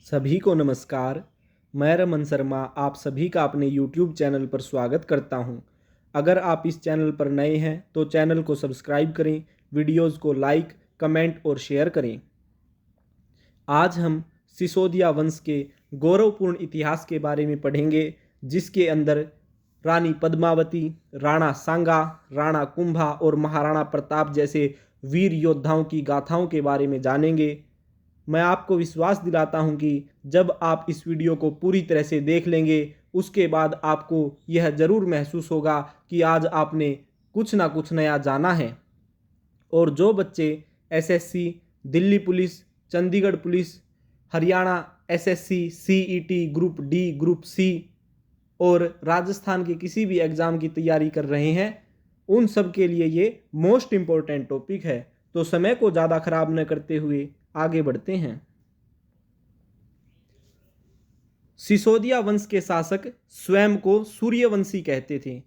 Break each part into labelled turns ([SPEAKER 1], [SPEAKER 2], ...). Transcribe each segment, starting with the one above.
[SPEAKER 1] सभी को नमस्कार। मैं रमन शर्मा आप सभी का अपने YouTube चैनल पर स्वागत करता हूं। अगर आप इस चैनल पर नए हैं तो चैनल को सब्सक्राइब करें, वीडियोस को लाइक, कमेंट और शेयर करें। आज हम सिसोदिया वंश के गौरवपूर्ण इतिहास के बारे में पढ़ेंगे, जिसके अंदर रानी पद्मावती, राणा सांगा, राणा कुंभा और महाराणा प्रताप जैसे वीर योद्धाओं की गाथाओं के बारे में जानेंगे। मैं आपको विश्वास दिलाता हूं कि जब आप इस वीडियो को पूरी तरह से देख लेंगे, उसके बाद आपको यह ज़रूर महसूस होगा कि आज आपने कुछ ना कुछ नया जाना है। और जो बच्चे SSC, Delhi police, Chandigarh police, Haryana SSC, CET, group D, group C और राजस्थान के किसी भी एग्ज़ाम की तैयारी कर रहे हैं, उन सब के लिए ये मोस्ट इम्पोर्टेंट टॉपिक है। तो समय को ज़्यादा खराब न करते हुए आगे बढ़ते हैं। सिसोदिया वंश के शासक स्वयं को सूर्यवंशी कहते थे।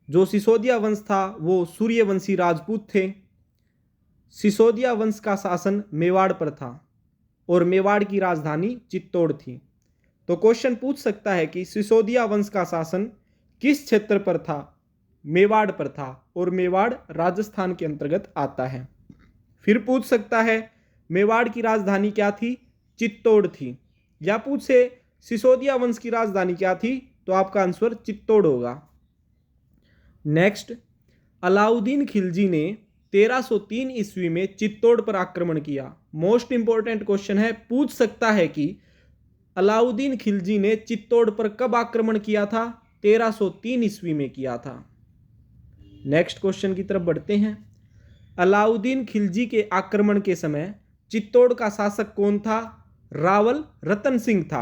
[SPEAKER 1] जो सिसोदिया वंश था वो सूर्यवंशी राजपूत थे। सिसोदिया वंश का शासन मेवाड़ पर था और मेवाड़ की राजधानी चित्तौड़ थी। तो क्वेश्चन पूछ सकता है कि सिसोदिया वंश का शासन किस क्षेत्र पर था? मेवाड़ पर था और मेवाड़ राजस्थान के अंतर्गत आता है। फिर पूछ सकता है मेवाड़ की राजधानी क्या थी? चित्तौड़ थी। या पूछे सिसोदिया वंश की राजधानी क्या थी? तो आपका आंसर चित्तौड़ होगा। नेक्स्ट, अलाउद्दीन खिलजी ने 1303 ईस्वी में चित्तौड़ पर आक्रमण किया। मोस्ट इंपॉर्टेंट क्वेश्चन है, पूछ सकता है कि अलाउद्दीन खिलजी ने चित्तौड़ पर कब आक्रमण किया था? 1303 ईस्वी में किया था। नेक्स्ट क्वेश्चन की तरफ बढ़ते हैं। अलाउद्दीन खिलजी के आक्रमण के समय चित्तौड़ का शासक कौन था? रावल रतन सिंह था।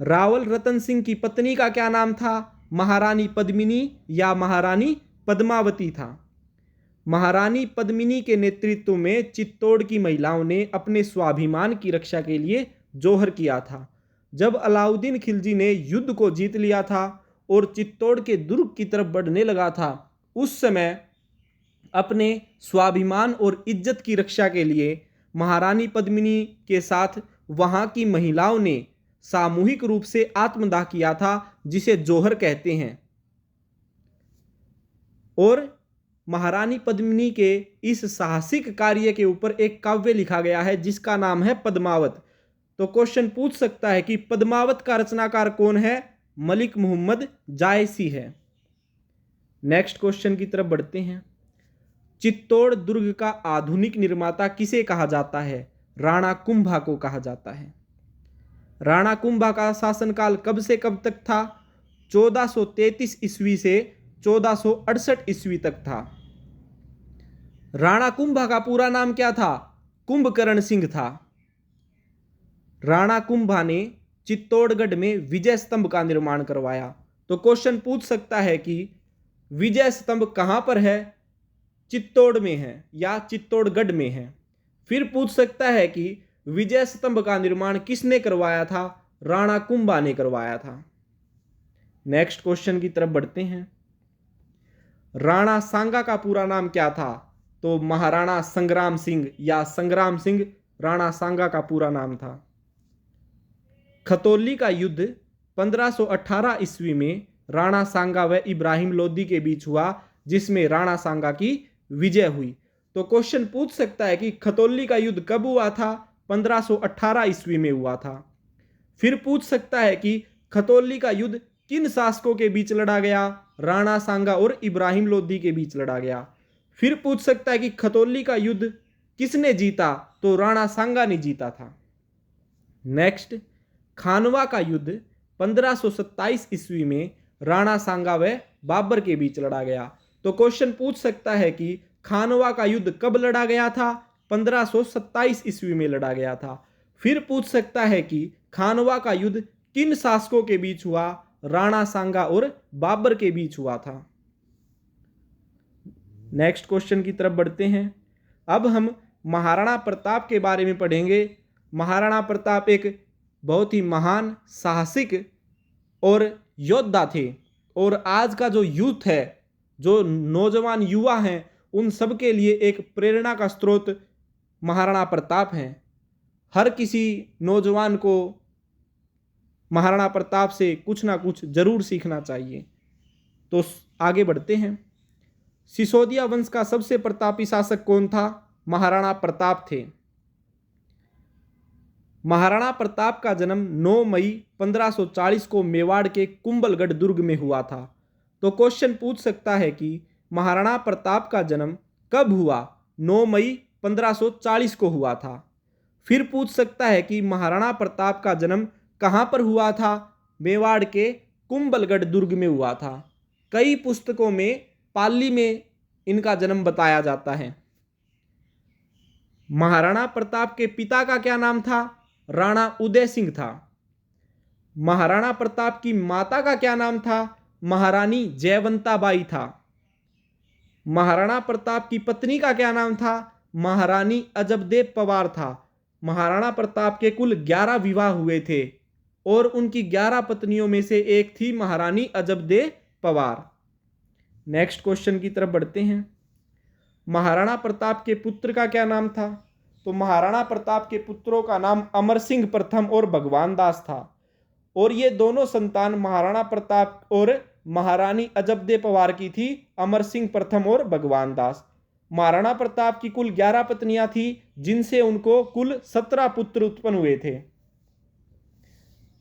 [SPEAKER 1] रावल रतन सिंह की पत्नी का क्या नाम था? महारानी पद्मिनी या महारानी पद्मावती था। महारानी पद्मिनी के नेतृत्व में चित्तौड़ की महिलाओं ने अपने स्वाभिमान की रक्षा के लिए जोहर किया था। जब अलाउद्दीन खिलजी ने युद्ध को जीत लिया था और चित्तौड़ के दुर्ग की तरफ बढ़ने लगा था, उस समय अपने स्वाभिमान और इज्जत की रक्षा के लिए महारानी पद्मिनी के साथ वहां की महिलाओं ने सामूहिक रूप से आत्मदाह किया था, जिसे जोहर कहते हैं। और महारानी पद्मिनी के इस साहसिक कार्य के ऊपर एक काव्य लिखा गया है जिसका नाम है पद्मावत। तो क्वेश्चन पूछ सकता है कि पद्मावत का रचनाकार कौन है? मलिक मोहम्मद जायसी है। नेक्स्ट क्वेश्चन की तरफ बढ़ते हैं। चित्तौड़ दुर्ग का आधुनिक निर्माता किसे कहा जाता है? राणा कुंभा को कहा जाता है। राणा कुंभा का शासनकाल कब से कब तक था? 1433 ईस्वी से 1468 ईस्वी तक था। राणा कुंभा का पूरा नाम क्या था? कुंभकर्ण सिंह था। राणा कुंभा ने चित्तौड़गढ़ में विजय स्तंभ का निर्माण करवाया। तो क्वेश्चन पूछ सकता है कि विजय स्तंभ कहां पर है? चित्तौड़ में है या चित्तौड़गढ़ में है। फिर पूछ सकता है कि विजय स्तंभ का निर्माण किसने करवाया था? राणा कुंभा ने करवाया था। नेक्स्ट क्वेश्चन की तरफ बढ़ते हैं। राणा सांगा का पूरा नाम क्या था? तो महाराणा संग्राम सिंह या संग्राम सिंह राणा सांगा का पूरा नाम था। खतौली का युद्ध 1518 ईस्वी में राणा सांगा व इब्राहिम लोदी के बीच हुआ, जिसमें राणा सांगा की विजय हुई। तो क्वेश्चन पूछ सकता है कि खतौली का युद्ध कब हुआ था? 1518 ईस्वी में हुआ था। फिर पूछ सकता है कि खतौली का युद्ध किन शासकों के बीच लड़ा गया? राणा सांगा और इब्राहिम लोदी के बीच लड़ा गया। फिर पूछ सकता है कि खतौली का युद्ध किसने जीता? तो राणा सांगा ने जीता था। नेक्स्ट, खानवा का युद्ध 1527 ईस्वी में राणा सांगा व बाबर के बीच लड़ा गया। तो क्वेश्चन पूछ सकता है कि खानवा का युद्ध कब लड़ा गया था? 1527 ईस्वी में लड़ा गया था। फिर पूछ सकता है कि खानवा का युद्ध किन शासकों के बीच हुआ? राणा सांगा और बाबर के बीच हुआ था। नेक्स्ट क्वेश्चन की तरफ बढ़ते हैं। अब हम महाराणा प्रताप के बारे में पढ़ेंगे। महाराणा प्रताप एक बहुत ही महान, साहसिक और योद्धा थे। और आज का जो यूथ है, जो नौजवान युवा हैं, उन सब के लिए एक प्रेरणा का स्रोत महाराणा प्रताप हैं। हर किसी नौजवान को महाराणा प्रताप से कुछ ना कुछ जरूर सीखना चाहिए। तो आगे बढ़ते हैं। सिसोदिया वंश का सबसे प्रतापी शासक कौन था? महाराणा प्रताप थे। महाराणा प्रताप का जन्म 9 मई 1540 को मेवाड़ के कुंभलगढ़ दुर्ग में हुआ था। तो क्वेश्चन पूछ सकता है कि महाराणा प्रताप का जन्म कब हुआ? 9 मई 1540 को हुआ था। फिर पूछ सकता है कि महाराणा प्रताप का जन्म कहाँ पर हुआ था? मेवाड़ के कुंभलगढ़ दुर्ग में हुआ था। कई पुस्तकों में पाली में इनका जन्म बताया जाता है। महाराणा प्रताप के पिता का क्या नाम था? राणा उदय सिंह था। महाराणा प्रताप की माता का क्या नाम था? महारानी जयवंताबाई था। महाराणा प्रताप की पत्नी का क्या नाम था? महारानी अजबदेव पवार था। महाराणा प्रताप के कुल 11 विवाह हुए थे और उनकी 11 पत्नियों में से एक थी महारानी अजबदेव पवार। नेक्स्ट क्वेश्चन की तरफ बढ़ते हैं। महाराणा प्रताप के पुत्र का क्या नाम था? तो महाराणा प्रताप के पुत्रों का नाम अमर सिंह प्रथम और भगवान दास था और ये दोनों संतान महाराणा प्रताप और महारानी अजबदेव पवार की थी, अमर सिंह प्रथम और भगवान दास। महाराणा प्रताप की कुल 11 पत्नियां थी जिनसे उनको कुल 17 पुत्र उत्पन्न हुए थे।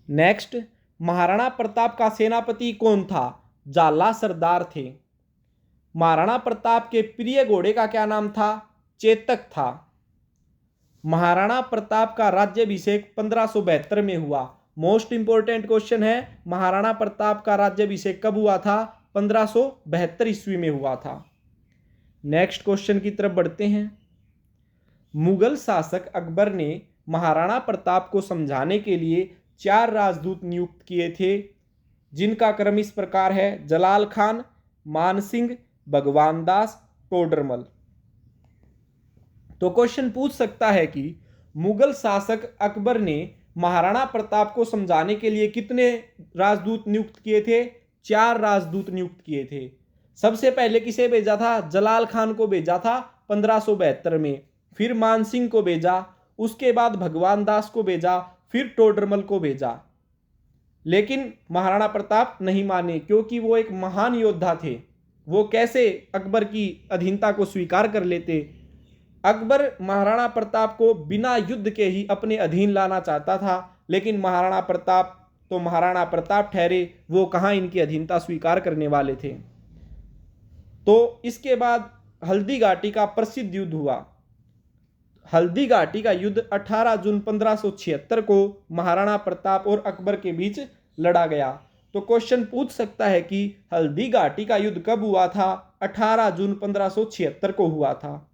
[SPEAKER 1] नेक्स्ट, महाराणा प्रताप का सेनापति कौन था? जाला सरदार थे। महाराणा प्रताप के प्रिय घोड़े का क्या नाम था? चेतक था। महाराणा प्रताप का राज्याभिषेक 1572 में हुआ। मोस्ट इंपोर्टेंट क्वेश्चन है, महाराणा प्रताप का राज्याभिषेक कब हुआ था? 1572 ईस्वी में हुआ था। नेक्स्ट क्वेश्चन की तरफ बढ़ते हैं। मुगल शासक अकबर ने महाराणा प्रताप को समझाने के लिए 4 राजदूत नियुक्त किए थे जिनका क्रम इस प्रकार है: जलाल खान, मानसिंह, भगवान दास, टोडरमल। तो क्वेश्चन पूछ सकता है कि मुगल शासक अकबर ने महाराणा प्रताप को समझाने के लिए कितने राजदूत नियुक्त किए थे? 4 राजदूत नियुक्त किए थे। सबसे पहले किसे भेजा था? जलाल खान को भेजा था 1572 में, फिर मानसिंह को भेजा, उसके बाद भगवान दास को भेजा, फिर टोडरमल को भेजा। लेकिन महाराणा प्रताप नहीं माने क्योंकि वो एक महान योद्धा थे। वो कैसे अकबर की अधीनता को स्वीकार कर लेते? अकबर महाराणा प्रताप को बिना युद्ध के ही अपने अधीन लाना चाहता था, लेकिन महाराणा प्रताप तो महाराणा प्रताप ठहरे, वो कहाँ इनकी अधीनता स्वीकार करने वाले थे। तो इसके बाद हल्दी घाटी का प्रसिद्ध युद्ध हुआ। हल्दी घाटी का युद्ध 18 जून 1576 को महाराणा प्रताप और अकबर के बीच लड़ा गया। तो क्वेश्चन पूछ सकता है कि हल्दी घाटी का युद्ध कब हुआ था? 18 जून 1576 को हुआ था।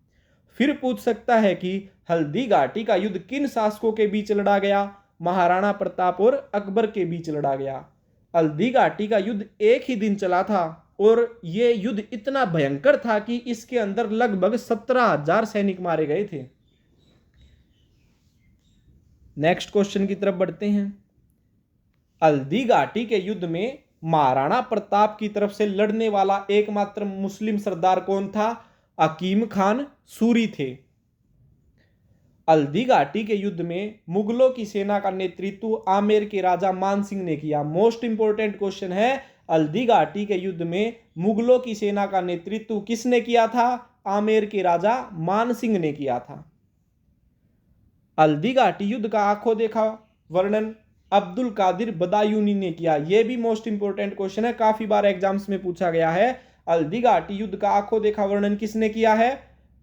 [SPEAKER 1] फिर पूछ सकता है कि हल्दी घाटी का युद्ध किन शासकों के बीच लड़ा गया? महाराणा प्रताप और अकबर के बीच लड़ा गया। हल्दी घाटी का युद्ध एक ही दिन चला था और यह युद्ध इतना भयंकर था कि इसके अंदर लगभग 17,000 सैनिक मारे गए थे। नेक्स्ट क्वेश्चन की तरफ बढ़ते हैं। हल्दी घाटी के युद्ध में महाराणा प्रताप की तरफ से लड़ने वाला एकमात्र मुस्लिम सरदार कौन था? हकीम खान सूरी थे। हल्दी घाटी के युद्ध में मुगलों की सेना का नेतृत्व आमेर के राजा मानसिंह ने किया। मोस्ट इंपोर्टेंट क्वेश्चन है, हल्दी घाटी के युद्ध में मुगलों की सेना का नेतृत्व किसने किया था? आमेर के राजा मानसिंह ने किया था। हल्दी घाटी युद्ध का आंखों देखा वर्णन अब्दुल कादिर बदायूनी ने किया। यह भी मोस्ट इंपोर्टेंट क्वेश्चन है, काफी बार एग्जाम्स में पूछा गया है। हल्दी घाटी युद्ध का आंखों देखा वर्णन किसने किया है?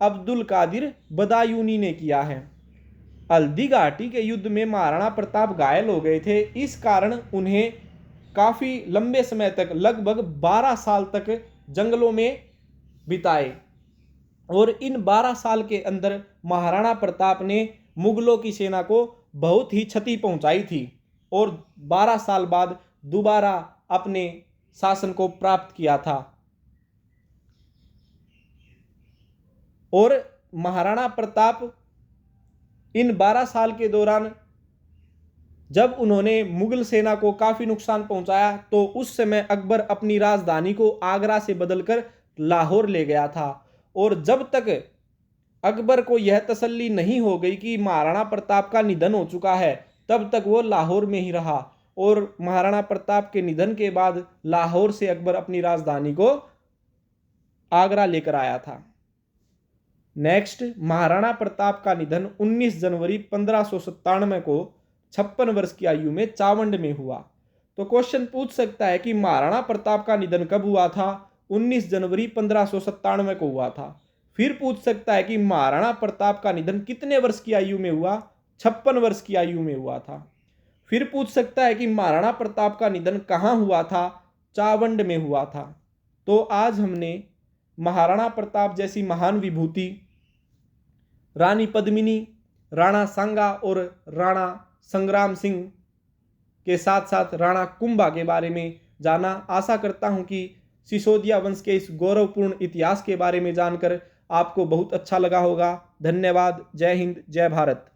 [SPEAKER 1] अब्दुल कादिर बदायूनी ने किया है। हल्दी घाटी के युद्ध में महाराणा प्रताप घायल हो गए थे, इस कारण उन्हें काफी लंबे समय तक, लगभग 12 साल तक जंगलों में बिताए और इन 12 साल के अंदर महाराणा प्रताप ने मुगलों की सेना को बहुत ही क्षति पहुंचाई थी और 12 साल बाद दोबारा अपने शासन को प्राप्त किया था। और महाराणा प्रताप इन 12 साल के दौरान जब उन्होंने मुगल सेना को काफी नुकसान पहुंचाया तो उस समय अकबर अपनी राजधानी को आगरा से बदलकर लाहौर ले गया था। और जब तक अकबर को यह तसल्ली नहीं हो गई कि महाराणा प्रताप का निधन हो चुका है, तब तक वो लाहौर में ही रहा और महाराणा प्रताप के निधन के बाद लाहौर से अकबर अपनी राजधानी को आगरा लेकर आया था। नेक्स्ट, महाराणा प्रताप का निधन 19 जनवरी 1597 को 56 वर्ष की आयु में चावंड में हुआ। तो क्वेश्चन पूछ सकता है कि महाराणा प्रताप का निधन कब हुआ था? 19 जनवरी 1597 को हुआ था। फिर पूछ सकता है कि महाराणा प्रताप का निधन कितने वर्ष की आयु में हुआ? 56 वर्ष की आयु में हुआ था। फिर पूछ सकता है कि महाराणा प्रताप का निधन कहाँ हुआ था? चावंड में हुआ था। तो आज हमने महाराणा प्रताप जैसी महान विभूति, रानी पद्मिनी, राणा सांगा और राणा संग्राम सिंह के साथ साथ राणा कुंभा के बारे में जाना। आशा करता हूं कि सिसोदिया वंश के इस गौरवपूर्ण इतिहास के बारे में जानकर आपको बहुत अच्छा लगा होगा। धन्यवाद। जय हिंद, जय भारत।